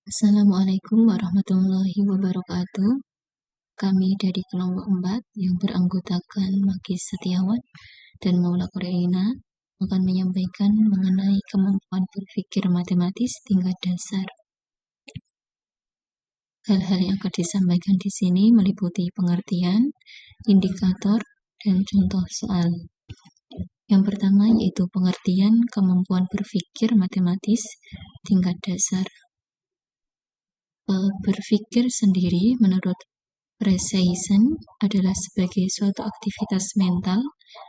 Assalamualaikum warahmatullahi wabarakatuh. Kami dari kelompok 4 yang beranggotakan Magis Setiawan dan Maula Koreina akan menyampaikan mengenai kemampuan berpikir matematis tingkat dasar. Hal-hal yang akan disampaikan di sini meliputi pengertian, indikator, dan contoh soal. Yang pertama yaitu pengertian kemampuan berpikir matematis tingkat dasar. Berpikir sendiri menurut Precision adalah sebagai suatu aktivitas mental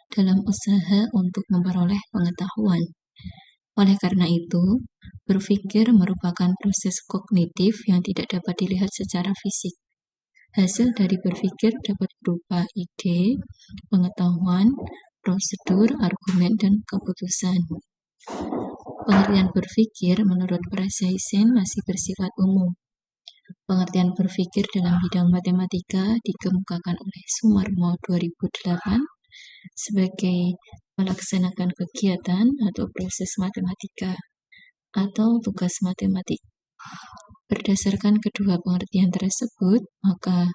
dalam usaha untuk memperoleh pengetahuan. Oleh karena itu, berpikir merupakan proses kognitif yang tidak dapat dilihat secara fisik. Hasil dari berpikir dapat berupa ide, pengetahuan, prosedur, argumen, dan keputusan. Pengertian berpikir menurut Precision masih bersifat umum. Pengertian berpikir dalam bidang matematika dikemukakan oleh Sumarmo 2008 sebagai melaksanakan kegiatan atau proses matematika atau tugas matematik. Berdasarkan kedua pengertian tersebut, maka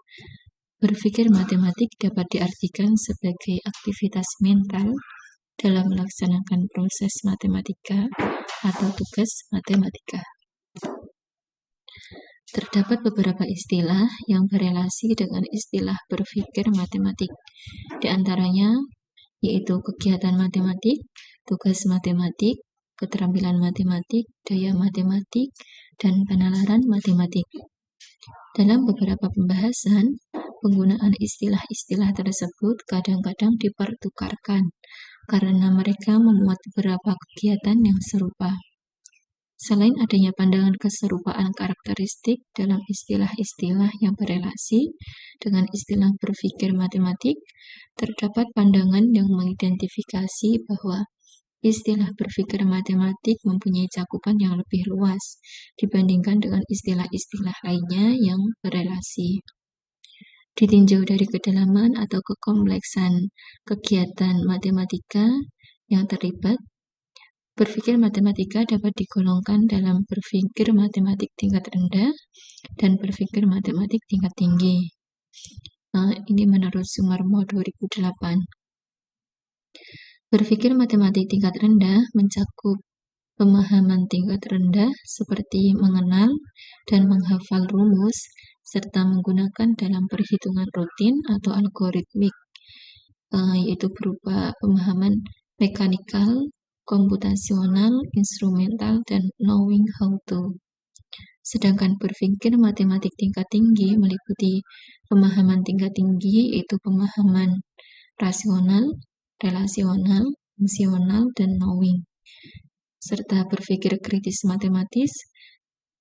berpikir matematik dapat diartikan sebagai aktivitas mental dalam melaksanakan proses matematika atau tugas matematika. Terdapat beberapa istilah yang berelasi dengan istilah berpikir matematik. Di antaranya yaitu kegiatan matematik, tugas matematik, keterampilan matematik, daya matematik, dan penalaran matematik. Dalam beberapa pembahasan, penggunaan istilah-istilah tersebut kadang-kadang dipertukarkan karena mereka memuat beberapa kegiatan yang serupa. Selain adanya pandangan keserupaan karakteristik dalam istilah-istilah yang berelasi dengan istilah berpikir matematik, terdapat pandangan yang mengidentifikasi bahwa istilah berpikir matematik mempunyai cakupan yang lebih luas dibandingkan dengan istilah-istilah lainnya yang berelasi. Ditinjau dari kedalaman atau kekompleksan kegiatan matematika yang terlibat, berpikir matematika dapat digolongkan dalam berpikir matematik tingkat rendah dan berpikir matematik tingkat tinggi. Ini menurut Sumarmo 2008. Berpikir matematik tingkat rendah mencakup pemahaman tingkat rendah seperti mengenal dan menghafal rumus serta menggunakan dalam perhitungan rutin atau algoritmik, yaitu berupa pemahaman mekanikal, komputasional, instrumental, dan knowing how to. Sedangkan berpikir matematik tingkat tinggi meliputi pemahaman tingkat tinggi yaitu pemahaman rasional, relasional, fungsional, dan knowing, serta berpikir kritis matematis,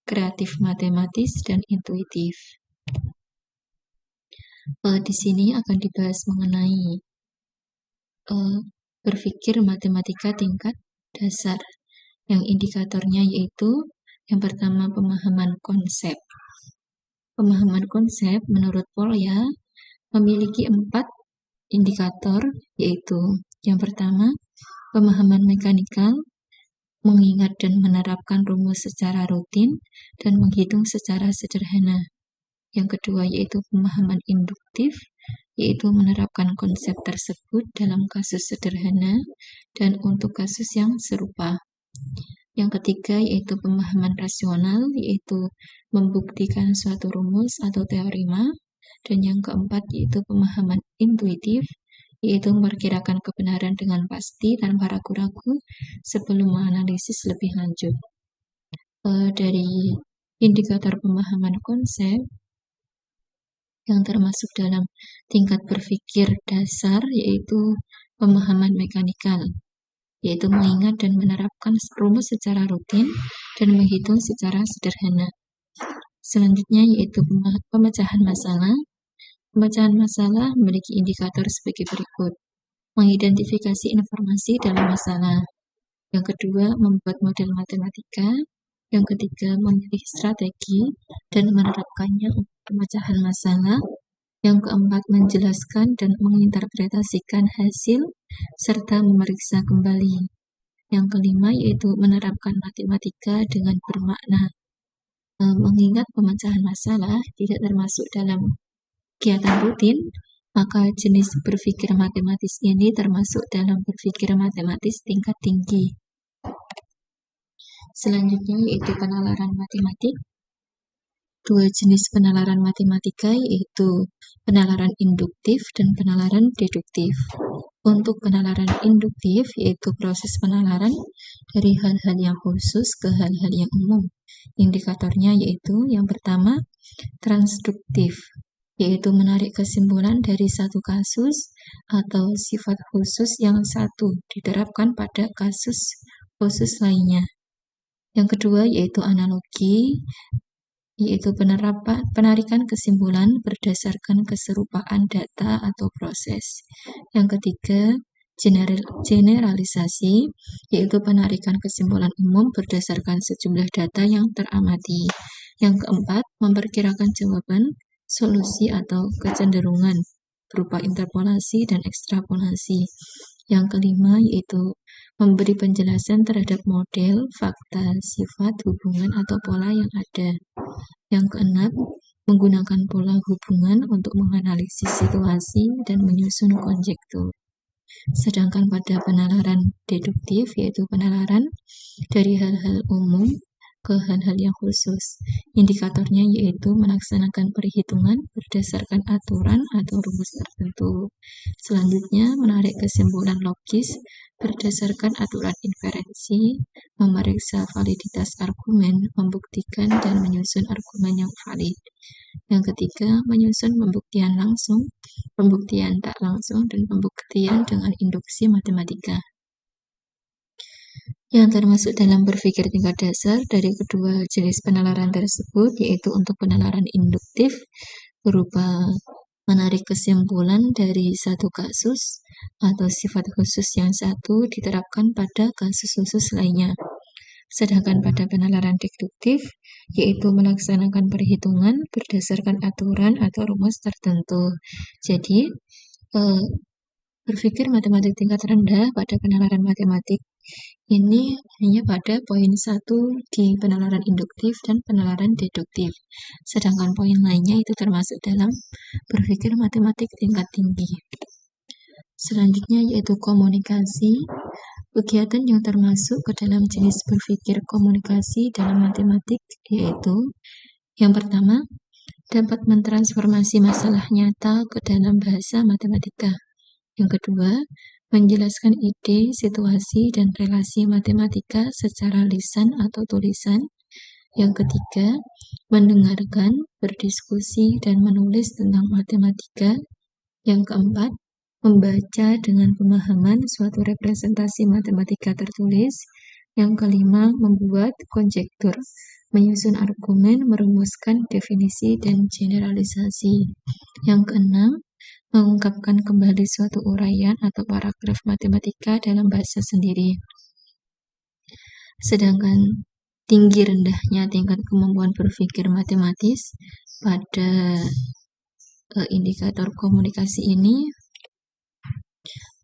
kreatif matematis, dan intuitif. Di sini akan dibahas mengenai berpikir matematika tingkat dasar, yang indikatornya yaitu yang pertama pemahaman konsep. Pemahaman konsep menurut Polya memiliki 4 indikator, yaitu yang pertama pemahaman mekanikal, mengingat dan menerapkan rumus secara rutin dan menghitung secara sederhana. Yang kedua yaitu pemahaman induktif, yaitu menerapkan konsep tersebut dalam kasus sederhana dan untuk kasus yang serupa. Yang ketiga yaitu pemahaman rasional, yaitu membuktikan suatu rumus atau teorema. Dan yang keempat yaitu pemahaman intuitif, yaitu memperkirakan kebenaran dengan pasti tanpa ragu-ragu sebelum menganalisis lebih lanjut. Dari indikator pemahaman konsep yang termasuk dalam tingkat berpikir dasar yaitu pemahaman mekanikal, yaitu mengingat dan menerapkan rumus secara rutin dan menghitung secara sederhana. Selanjutnya yaitu pemecahan masalah. Pemecahan masalah memiliki indikator sebagai berikut: mengidentifikasi informasi dalam masalah. Yang kedua, membuat model matematika. Yang ketiga, memilih strategi dan menerapkannya untuk pemecahan masalah. Yang keempat, menjelaskan dan menginterpretasikan hasil serta memeriksa kembali. Yang kelima yaitu menerapkan matematika dengan bermakna. mengingat pemecahan masalah tidak termasuk dalam kegiatan rutin, maka jenis berpikir matematis ini termasuk dalam berpikir matematis tingkat tinggi. Selanjutnya yaitu penalaran matematik. Dua jenis penalaran matematika yaitu penalaran induktif dan penalaran deduktif. Untuk penalaran induktif yaitu proses penalaran dari hal-hal yang khusus ke hal-hal yang umum. Indikatornya yaitu yang pertama transduktif, yaitu menarik kesimpulan dari satu kasus atau sifat khusus yang satu diterapkan pada kasus khusus lainnya. Yang kedua yaitu analogi, yaitu penarikan kesimpulan berdasarkan keserupaan data atau proses. Yang ketiga, generalisasi, yaitu penarikan kesimpulan umum berdasarkan sejumlah data yang teramati. Yang keempat, memperkirakan jawaban, solusi atau kecenderungan berupa interpolasi dan ekstrapolasi. Yang kelima, yaitu memberi penjelasan terhadap model, fakta, sifat, hubungan, atau pola yang ada. Yang keenam, menggunakan pola hubungan untuk menganalisis situasi dan menyusun konjektur. Sedangkan pada penalaran deduktif, yaitu penalaran dari hal-hal umum ke hal-hal yang khusus. Indikatornya yaitu melaksanakan perhitungan berdasarkan aturan atau rumus tertentu. Selanjutnya, menarik kesimpulan logis berdasarkan aturan inferensi, memeriksa validitas argumen, membuktikan dan menyusun argumen yang valid. Yang ketiga, menyusun pembuktian langsung, pembuktian tak langsung, dan pembuktian dengan induksi matematika. Yang termasuk dalam berpikir tingkat dasar dari kedua jenis penalaran tersebut yaitu untuk penalaran induktif berupa menarik kesimpulan dari satu kasus atau sifat khusus yang satu diterapkan pada kasus khusus lainnya. Sedangkan pada penalaran deduktif yaitu melaksanakan perhitungan berdasarkan aturan atau rumus tertentu. Jadi berpikir matematik tingkat rendah pada penalaran matematik ini hanya pada poin 1 di penalaran induktif dan penalaran deduktif. Sedangkan poin lainnya itu termasuk dalam berpikir matematik tingkat tinggi. Selanjutnya yaitu komunikasi. Kegiatan yang termasuk ke dalam jenis berpikir komunikasi dalam matematik yaitu yang pertama, dapat mentransformasi masalah nyata ke dalam bahasa matematika. Yang kedua, menjelaskan ide, situasi, dan relasi matematika secara lisan atau tulisan. Yang ketiga, mendengarkan, berdiskusi, dan menulis tentang matematika. Yang keempat, membaca dengan pemahaman suatu representasi matematika tertulis. Yang kelima, membuat konjektur, menyusun argumen, merumuskan definisi, dan generalisasi. Yang keenam, mengungkapkan kembali suatu uraian atau paragraf matematika dalam bahasa sendiri. Sedangkan tinggi rendahnya tingkat kemampuan berpikir matematis pada indikator komunikasi ini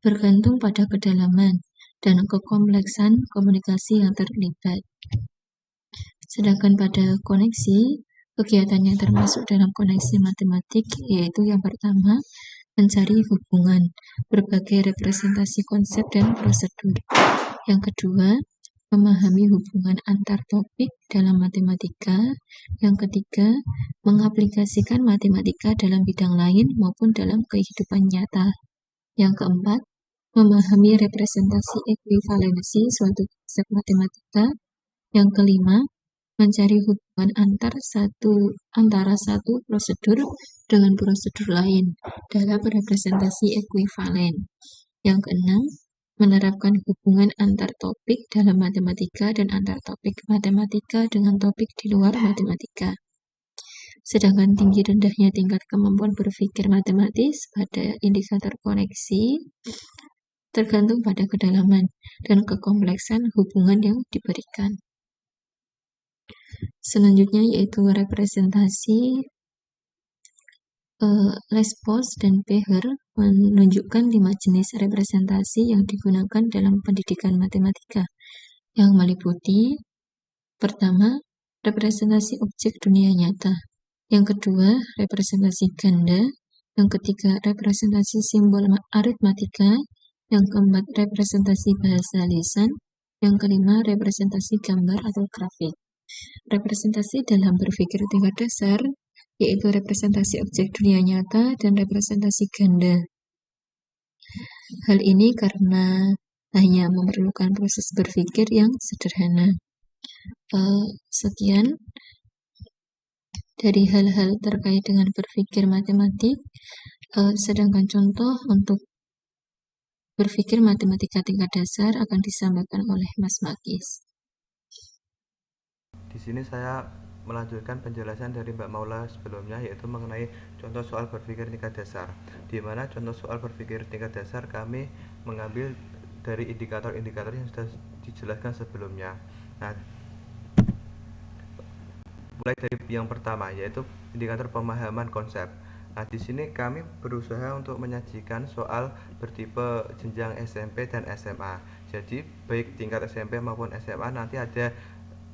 bergantung pada kedalaman dan kekompleksan komunikasi yang terlibat. Sedangkan pada koneksi, kegiatan yang termasuk dalam koneksi matematik yaitu yang pertama, mencari hubungan, berbagai representasi konsep dan prosedur. Yang kedua, memahami hubungan antar topik dalam matematika. Yang ketiga, mengaplikasikan matematika dalam bidang lain maupun dalam kehidupan nyata. Yang keempat, memahami representasi ekuivalensi suatu konsep matematika. Yang kelima, mencari hubungan antara satu prosedur dengan prosedur lain dalam representasi ekuivalen. Yang keenam, menerapkan hubungan antar topik dalam matematika dan antar topik matematika dengan topik di luar matematika. Sedangkan tinggi rendahnya tingkat kemampuan berpikir matematis pada indikator koneksi tergantung pada kedalaman dan kekompleksan hubungan yang diberikan. Selanjutnya yaitu representasi. Lesbos dan Beher menunjukkan 5 jenis representasi yang digunakan dalam pendidikan matematika yang meliputi pertama, representasi objek dunia nyata. Yang kedua, representasi ganda. Yang ketiga, representasi simbol aritmatika. Yang keempat, representasi bahasa lisan. Yang kelima, representasi gambar atau grafik. Representasi dalam berpikir tingkat dasar, yaitu representasi objek dunia nyata dan representasi ganda. Hal ini karena hanya memerlukan proses berpikir yang sederhana. Sekian dari hal-hal terkait dengan berpikir matematik, sedangkan contoh untuk berpikir matematika tingkat dasar akan disampaikan oleh Mas Makis. Di sini saya melanjutkan penjelasan dari Mbak Maula sebelumnya, yaitu mengenai contoh soal berpikir tingkat dasar, di mana contoh soal berpikir tingkat dasar kami mengambil dari indikator-indikator yang sudah dijelaskan sebelumnya. Nah, mulai dari yang pertama, yaitu indikator pemahaman konsep. Nah, di sini kami berusaha untuk menyajikan soal bertipe jenjang SMP dan SMA. Jadi, baik tingkat SMP maupun SMA nanti ada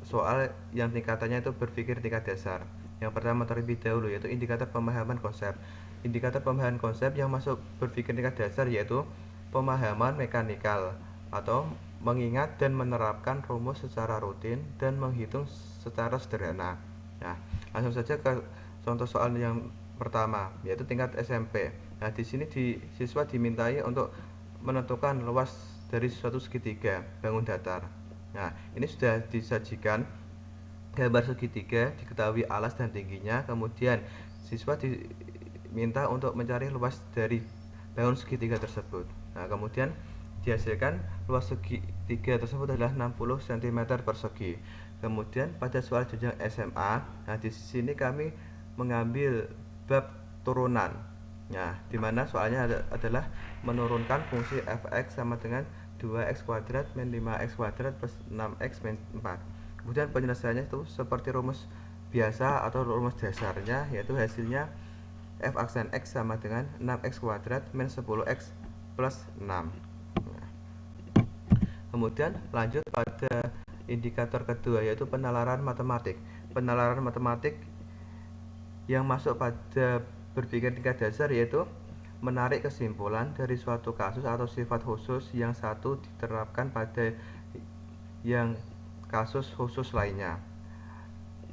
soal yang tingkatannya itu berpikir tingkat dasar. Yang pertama terlebih dahulu yaitu indikator pemahaman konsep. Indikator pemahaman konsep yang masuk berpikir tingkat dasar yaitu pemahaman mekanikal atau mengingat dan menerapkan rumus secara rutin dan menghitung secara sederhana. Nah, langsung saja ke contoh soal yang pertama, yaitu tingkat SMP. Nah, di sini siswa dimintai untuk menentukan luas dari suatu segitiga bangun datar. Nah, ini sudah disajikan gambar segitiga, diketahui alas dan tingginya, kemudian siswa diminta untuk mencari luas dari bangun segitiga tersebut. Nah, kemudian dihasilkan luas segitiga tersebut adalah 60 cm persegi. Kemudian pada soal jenjang SMA, nah di sini kami mengambil bab turunan. Nah, di mana soalnya adalah menurunkan fungsi f(x) sama dengan 2x kuadrat min 5x kuadrat plus 6x min 4. Kemudian penyelesaiannya itu seperti rumus biasa atau rumus dasarnya, yaitu hasilnya f aksen x sama dengan 6x kuadrat min 10x plus 6. Nah, kemudian lanjut pada indikator kedua, yaitu penalaran matematik. Penalaran matematik yang masuk pada berpikir tingkat dasar yaitu menarik kesimpulan dari suatu kasus atau sifat khusus yang satu diterapkan pada yang kasus khusus lainnya.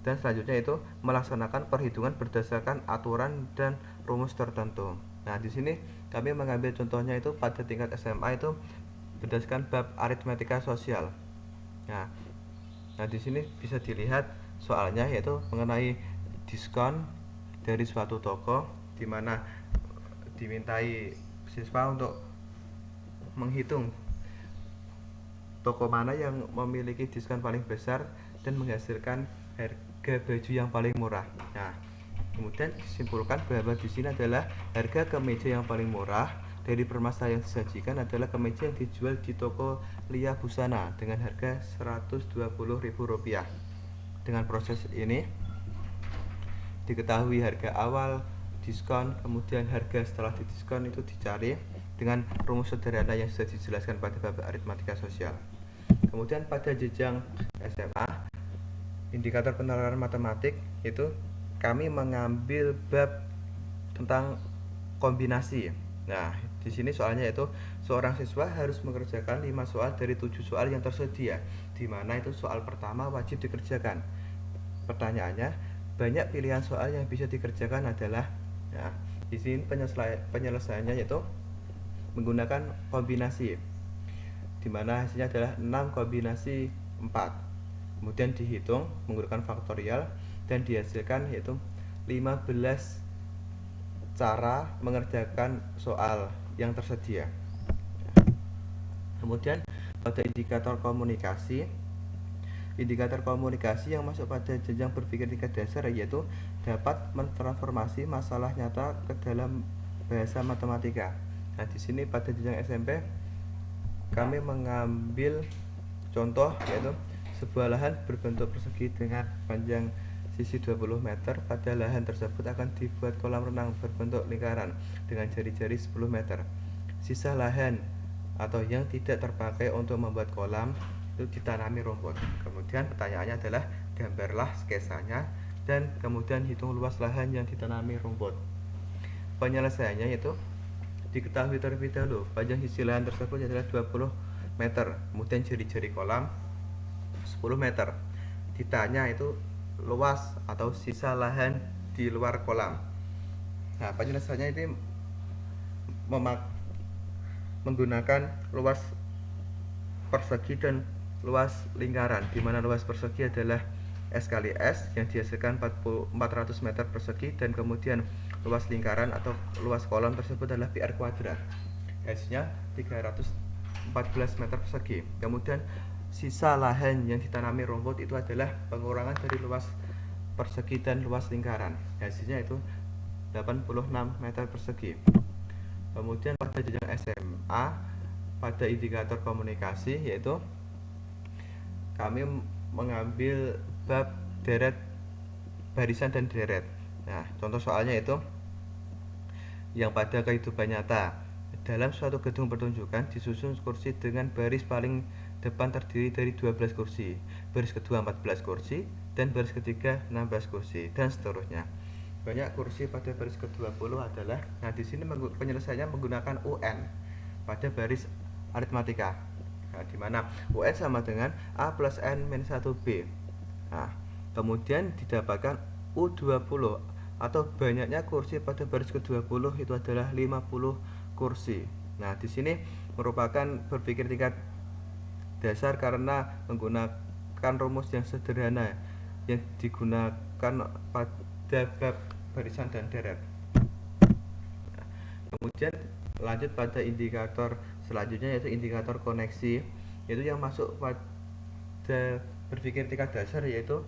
Dan selanjutnya itu melaksanakan perhitungan berdasarkan aturan dan rumus tertentu. Nah, di sini kami mengambil contohnya itu pada tingkat SMA itu berdasarkan bab aritmatika sosial. Nah, di sini bisa dilihat soalnya yaitu mengenai diskon dari suatu toko, di mana dimintai siswa untuk menghitung toko mana yang memiliki diskon paling besar dan menghasilkan harga baju yang paling murah. Nah, kemudian disimpulkan bahwa di sini adalah harga kemeja yang paling murah dari permasalahan yang disajikan adalah kemeja yang dijual di toko Lia Busana dengan harga Rp120.000. Dengan proses ini diketahui harga awal, diskon, kemudian harga setelah didiskon itu dicari dengan rumus sederhana yang sudah dijelaskan pada bab aritmatika sosial. Kemudian pada jenjang SMA, indikator penalaran matematik itu kami mengambil bab tentang kombinasi. Nah, di sini soalnya itu seorang siswa harus mengerjakan 5 soal dari 7 soal yang tersedia, di mana itu soal pertama wajib dikerjakan. Pertanyaannya, banyak pilihan soal yang bisa dikerjakan adalah, nah, di sini penyelesaiannya yaitu menggunakan kombinasi, di mana hasilnya adalah 6 kombinasi 4. Kemudian dihitung menggunakan faktorial dan dihasilkan yaitu 15 cara mengerjakan soal yang tersedia. Kemudian pada indikator komunikasi yang masuk pada jenjang berpikir tingkat dasar yaitu dapat mentransformasi masalah nyata ke dalam bahasa matematika. Nah, di sini pada jenjang SMP kami mengambil contoh yaitu sebuah lahan berbentuk persegi dengan panjang sisi 20 meter. Pada lahan tersebut akan dibuat kolam renang berbentuk lingkaran dengan jari-jari 10 meter. Sisa lahan atau yang tidak terpakai untuk membuat kolam itu ditanami rumput. Kemudian pertanyaannya adalah gambarlah sketsanya, dan kemudian hitung luas lahan yang ditanami rumput. Penyelesaiannya yaitu diketahui terlebih dahulu panjang sisi lahan tersebut adalah 20 meter, kemudian jari-jari kolam 10 meter. Ditanya itu luas atau sisa lahan di luar kolam. Nah, penyelesaiannya ini menggunakan luas persegi dan luas lingkaran, di mana luas persegi adalah S kali S yang dihasilkan 400 meter persegi, dan kemudian luas lingkaran atau luas kolam tersebut adalah PR kuadrat, hasilnya 314 meter persegi. Kemudian sisa lahan yang ditanami rumput itu adalah pengurangan dari luas persegi dan luas lingkaran, hasilnya itu 86 meter persegi. Kemudian pada jenjang SMA, pada indikator komunikasi, yaitu kami mengambil bab deret, barisan, dan deret. Nah, contoh soalnya itu yang pada kehidupan nyata, dalam suatu gedung pertunjukan disusun kursi dengan baris paling depan terdiri dari 12 kursi, baris kedua 14 kursi, dan baris ketiga 16 kursi, dan seterusnya. Banyak kursi pada baris ke-20 adalah, nah di sini penyelesaiannya menggunakan UN pada baris aritmatika. Nah, di mana UN sama dengan A plus N min 1B. Nah, kemudian didapatkan U20 atau banyaknya kursi pada baris ke-20 itu adalah 50 kursi. Nah, di sini merupakan berpikir tingkat dasar karena menggunakan rumus yang sederhana yang digunakan pada bab barisan dan deret. Nah, kemudian lanjut pada indikator selanjutnya, yaitu indikator koneksi, yaitu yang masuk pada berpikir tingkat dasar, yaitu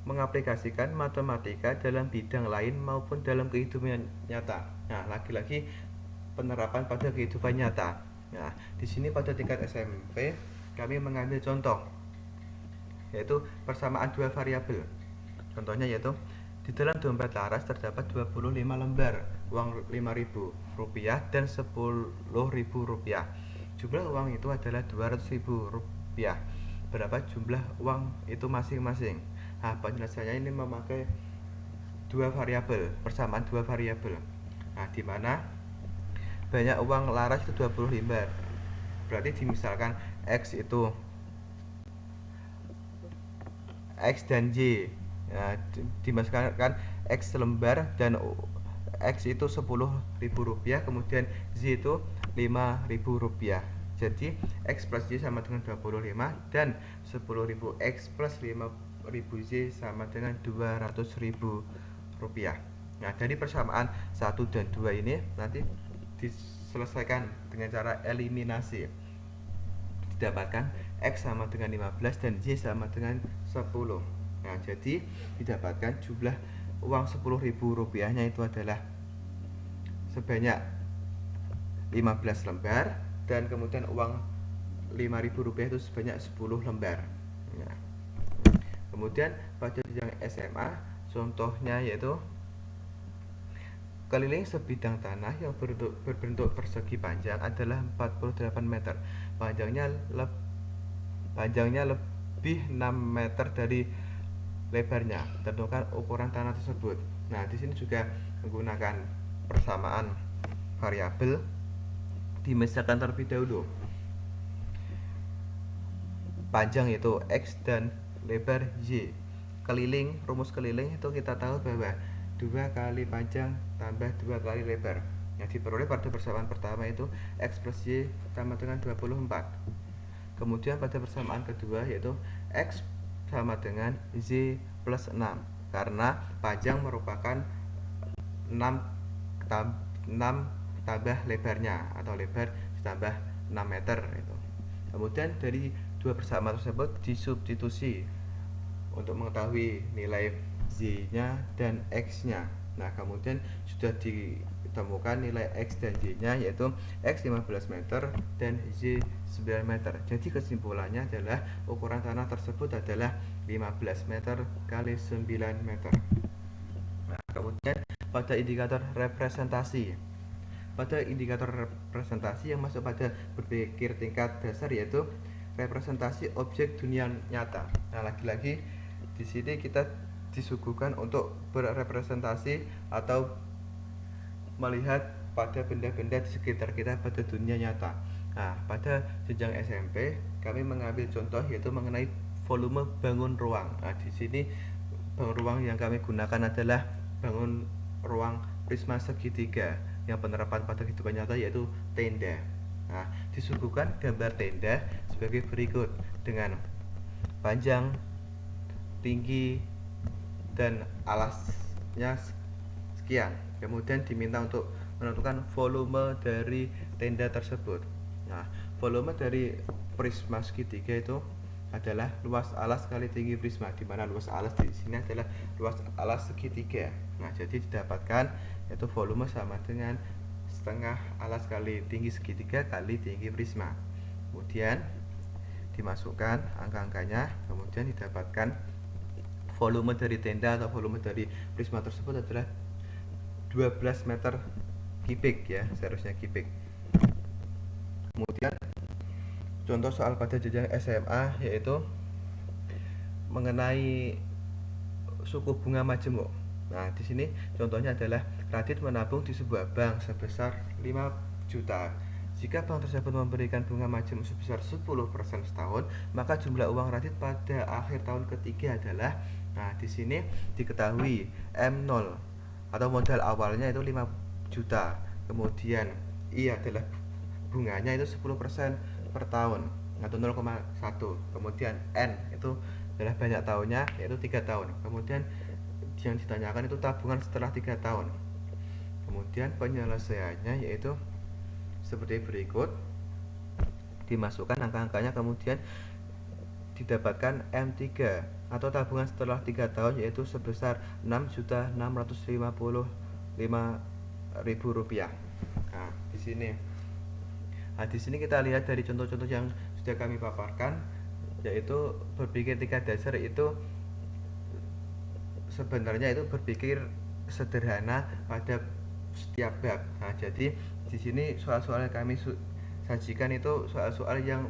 mengaplikasikan matematika dalam bidang lain maupun dalam kehidupan nyata. Nah, lagi-lagi penerapan pada kehidupan nyata. Nah, di sini pada tingkat SMP kami mengambil contoh, yaitu persamaan dua variabel. Contohnya yaitu di dalam dompet laras terdapat 25 lembar uang Rp5.000 dan Rp10.000. Jumlah uang itu adalah Rp200.000. Berapa jumlah uang itu masing-masing? Nah, penyelesaiannya ini memakai dua variabel, persamaan dua variabel. Nah, di mana banyak uang laras itu 20 lembar. Berarti dimisalkan X itu X dan Y. Nah, dimasukkan X lembar dan X itu Rp10.000, kemudian Z itu Rp5.000. Jadi X plus Y sama dengan 25, dan 10.000 X plus 5.000 Z sama dengan Rp200.000. Nah, dari persamaan 1 dan 2 ini nanti diselesaikan dengan cara eliminasi. Didapatkan X sama dengan 15 dan Y sama dengan 10. Nah, jadi didapatkan jumlah uang Rp10.000 nya itu adalah sebanyak 15 lembar, dan kemudian uang Rp5.000 itu sebanyak 10 lembar. Nah, kemudian pada jenjang SMA, contohnya yaitu keliling sebidang tanah yang berbentuk persegi panjang adalah 48 meter. Panjangnya lebih 6 meter dari lebarnya. Tentukan ukuran tanah tersebut. Nah, di sini juga menggunakan persamaan variabel, dimisalkan terlebih dahulu. Panjang itu X dan lebar Y. Keliling, rumus keliling itu kita tahu bahwa 2 kali panjang tambah 2 kali lebar. Yang diperoleh pada persamaan pertama itu X plus Y sama dengan 24. Kemudian pada persamaan kedua yaitu X sama dengan Z plus 6, karena panjang merupakan 6 tambah lebarnya, atau lebar ditambah 6 meter itu. Kemudian dari dua persamaan tersebut disubstitusi untuk mengetahui nilai Z-nya dan X-nya. Nah, kemudian sudah ditemukan nilai X dan Y-nya, yaitu X 15 meter dan Y 9 meter. Jadi kesimpulannya adalah ukuran tanah tersebut adalah 15 meter kali 9 meter. Nah, kemudian pada indikator representasi. Pada indikator representasi yang masuk pada berpikir tingkat dasar, yaitu representasi objek dunia nyata. Nah, lagi-lagi di sini kita disuguhkan untuk berrepresentasi atau melihat pada benda-benda di sekitar kita pada dunia nyata. Nah, pada jenjang SMP kami mengambil contoh yaitu mengenai volume bangun ruang. Nah, di sini bangun ruang yang kami gunakan adalah bangun ruang prisma segitiga yang penerapan pada kehidupan nyata yaitu tenda. Nah, disuguhkan gambar tenda sebagai berikut dengan panjang, tinggi, dan alasnya sekian. Kemudian diminta untuk menentukan volume dari tenda tersebut. Nah, volume dari prisma segitiga itu adalah luas alas kali tinggi prisma, di mana luas alas di sini adalah luas alas segitiga. Nah, jadi didapatkan yaitu volume sama dengan setengah alas kali tinggi segitiga kali tinggi prisma. Kemudian dimasukkan angka-angkanya, kemudian didapatkan volume dari tenda atau volume dari prisma tersebut adalah 12 meter kubik ya, seharusnya kubik. Kemudian contoh soal pada jenjang SMA yaitu mengenai suku bunga majemuk. Nah, di sini contohnya adalah Radit menabung di sebuah bank sebesar 5 juta. Jika bank tersebut memberikan bunga majemuk sebesar 10% setahun, maka jumlah uang Radit pada akhir tahun ketiga adalah, nah di sini diketahui M0 atau modal awalnya itu 5 juta. Kemudian I adalah bunganya itu 10% per tahun atau 0,1. Kemudian N itu adalah banyak tahunnya yaitu 3 tahun. Kemudian yang ditanyakan itu tabungan setelah 3 tahun. Kemudian penyelesaiannya yaitu seperti berikut. Dimasukkan angka-angkanya, kemudian didapatkan M3 atau tabungan setelah 3 tahun yaitu sebesar Rp6.655.000. Nah, di sini kita lihat dari contoh-contoh yang sudah kami paparkan, yaitu berpikir tingkat dasar itu sebenarnya itu berpikir sederhana pada setiap bab. Nah, jadi di sini soal-soal yang kami sajikan itu soal-soal yang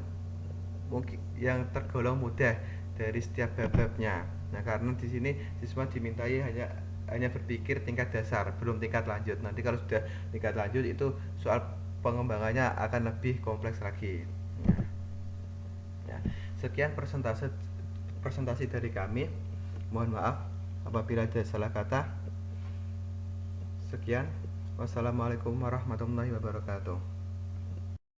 mungkin yang tergolong mudah dari setiap bab-babnya. Nah, karena di sini siswa dimintai hanya berpikir tingkat dasar, belum tingkat lanjut. Nanti kalau sudah tingkat lanjut itu soal pengembangannya akan lebih kompleks lagi. Ya, sekian presentasi dari kami. Mohon maaf apabila ada salah kata. Sekian. Wassalamualaikum warahmatullahi wabarakatuh.